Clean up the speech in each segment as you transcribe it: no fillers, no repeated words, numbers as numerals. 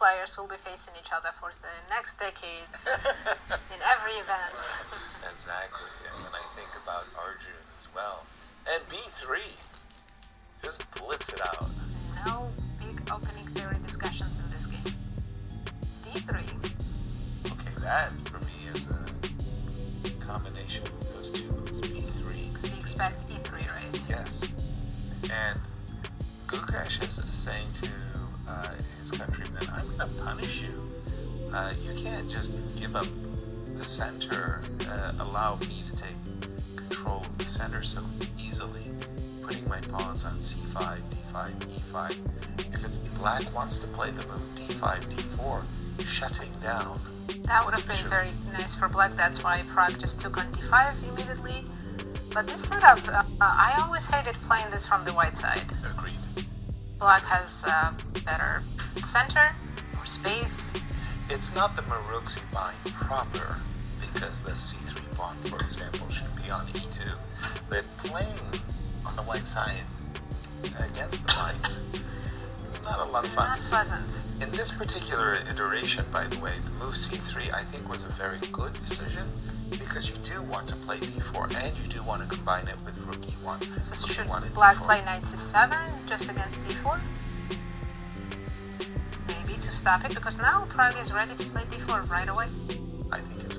players will be facing each other for the next decade in every event. Exactly, and when I think about Arjun as well. And B3, just blitz it out. No big opening theory discussions in this game. D3. Okay, that for me is a combination of those two moves, B3. So you expect E3, right? Yes. And Gukesh is saying to his countrymen, I'm going to punish you. You can't just give up the center, allow me to take control of the center so easily, putting my pawns on C5, D5, E5. If it's black wants to play the move D5, D4, shutting down. That would have been very nice for black. That's why Pragg just took on D5 immediately. But this setup, I always hated playing this from the white side. Agreed. Black has better center or space. It's not the Maruxi bind proper, because the C3 pawn, for example, should be on E2. But playing on the white side against the white, not a lot of fun. Not pleasant. In this particular iteration, by the way, the move C3 I think was a very good decision, because you do want to play D4 and you do want to combine it with rook E1. So rook should E1 black D4. play knight C7 just against D4? Maybe to stop it, because now Pragg is ready to play D4 right away. I think it's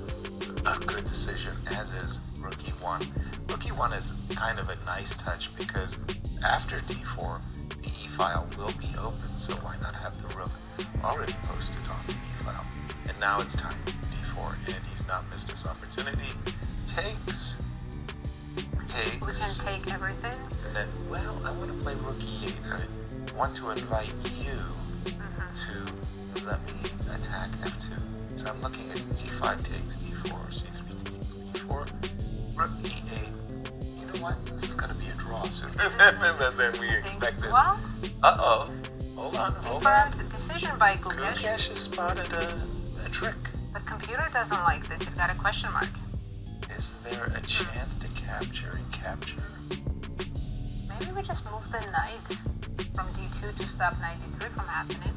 a good decision, as is rook E1. Rook E1 is kind of a nice touch, because after D4, the E file will be open, so why not have the rook already posted on the E file? And now it's time, D4, and he's not missed his opportunity. Takes. We can take everything. And then, well, I want to play rook E8. I want to invite you to let me attack F2. So I'm looking at E5 takes D4, C3 takes D4, rook E8. You know what? This is going to be a draw sooner than we expected. Well, Uh-oh. Hold on. different decision by Gukesh. Gukesh has spotted a trick. The computer doesn't like this. You've got a question mark. Is there a chance to capture and capture? Maybe we just move the knight from D2 to stop knight D3 from happening.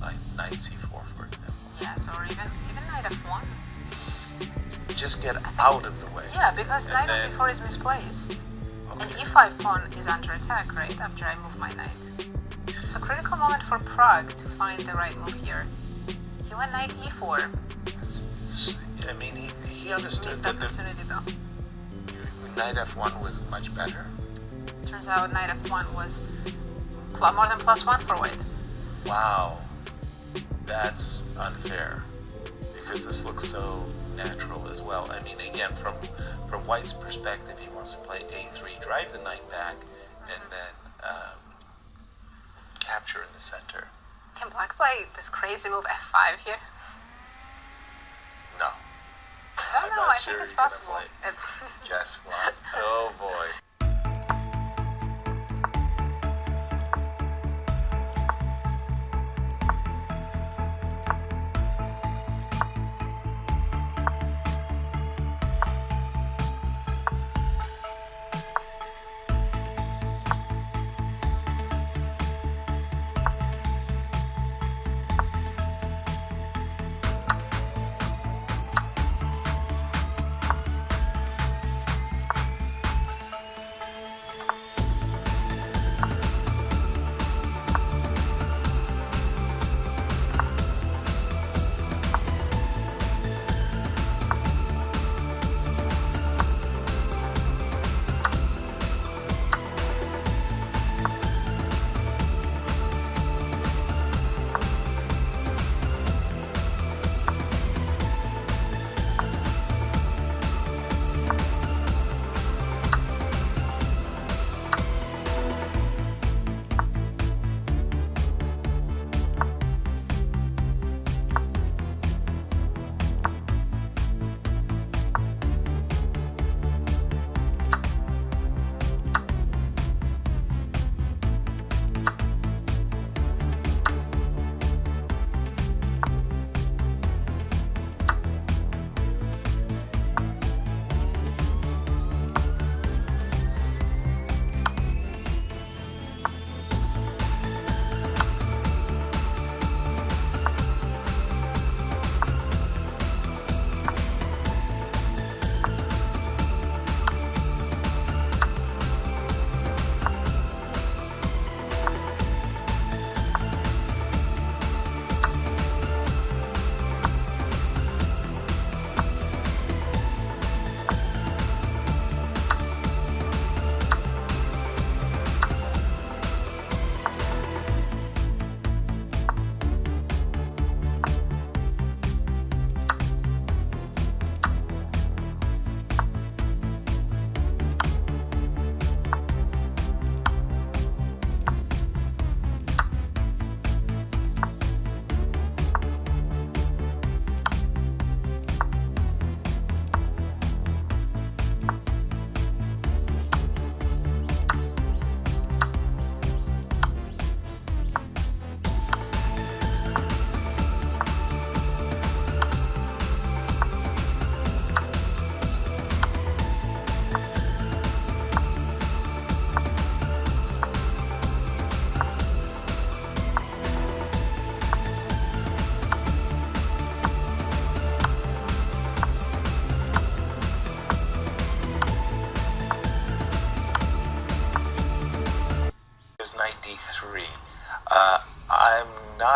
Like knight C4, for example. Yes, or even knight F1. Just get out of the way. Yeah, because knight then, on D4 is misplaced. okay. And E5 pawn is under attack, right, after I move my knight. It's a critical moment for Pragg to find the right move here. He went knight E4. I mean, he understood Missed that opportunity though. knight F1 was much better. Turns out knight F1 was more than +1 for white. Wow, that's unfair, because this looks so natural as well. I mean, again, from white's perspective, he wants to play A3, drive the knight back, and then capture in the center. Can black play this crazy move F5 here? No. I don't know, I think it's possible. Guess what? Oh boy.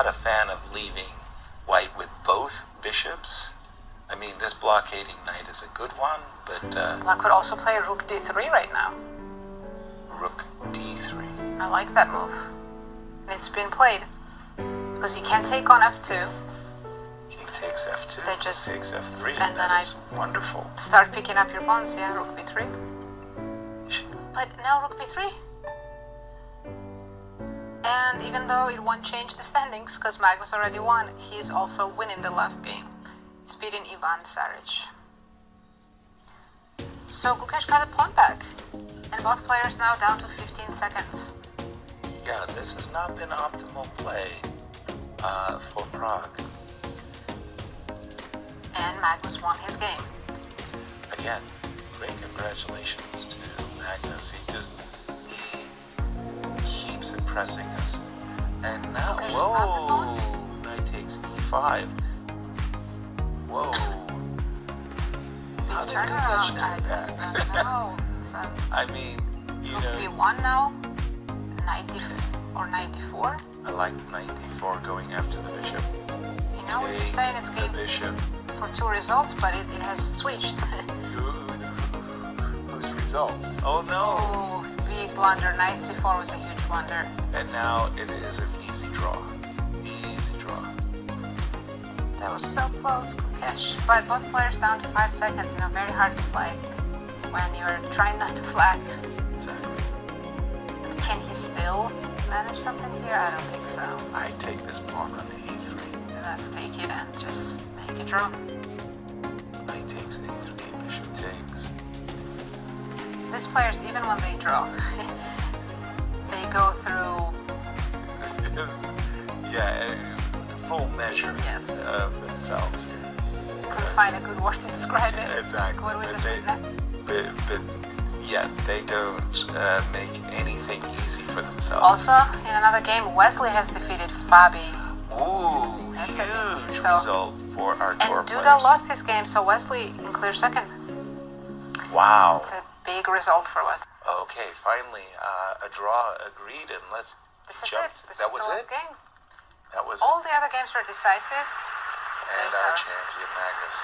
not a fan of leaving white with both bishops. I mean, this blockading knight is a good one, but Black could also play rook d3 right now. rook d3. I like that move. It's been played because he can't take on f2. King takes f2. They just takes f3. and then That is wonderful. Start picking up your pawns. Yeah, rook b3. But now rook b3. And even though it won't change the standings, because Magnus already won, he's also winning the last game. He's beating Ivan Saric. So Gukesh got a pawn back, and both players now down to 15 seconds. Yeah, this has not been optimal play for Prague. And Magnus won his game. Again, great congratulations to Magnus. He keeps impressing us. And now, Gukesh whoa, knight takes e5. Whoa. How did Gukesh do that? I don't know. So, I mean, you rook know, b1 now, knight d4 or knight d4. I like knight d4 going after the bishop. You know what you're saying? It's the game bishop. for 2 results, but it has switched. Whose result? Oh no! Oh, big blunder. Knight c4 was a huge blunder. And now it is an easy draw. Easy draw. That was so close, Gukesh. But both players down to 5 seconds, very hard to play when you're trying not to flag. Exactly. Can he still manage something here? I don't think so. I take this pawn on e3. Let's take it and just make a draw. Knight takes a3, bishop takes. These players, even when they draw, they go through Yeah, the full measure Yes. of themselves here. couldn't find a good word to describe it. Exactly. What do we But just they- read now? But yeah, they don't make anything easy for themselves. Also, in another game, Wesley has defeated Fabi. Ooh, That's a big huge so- result for our tour And Duda players. lost his game, so Wesley in clear second. Wow. It's a big result for Wesley. Okay, finally, a draw agreed, and let's This is jump. it. This That was was the it? last game. That was All it. the other games were decisive. And There's our our- champion, Magnus.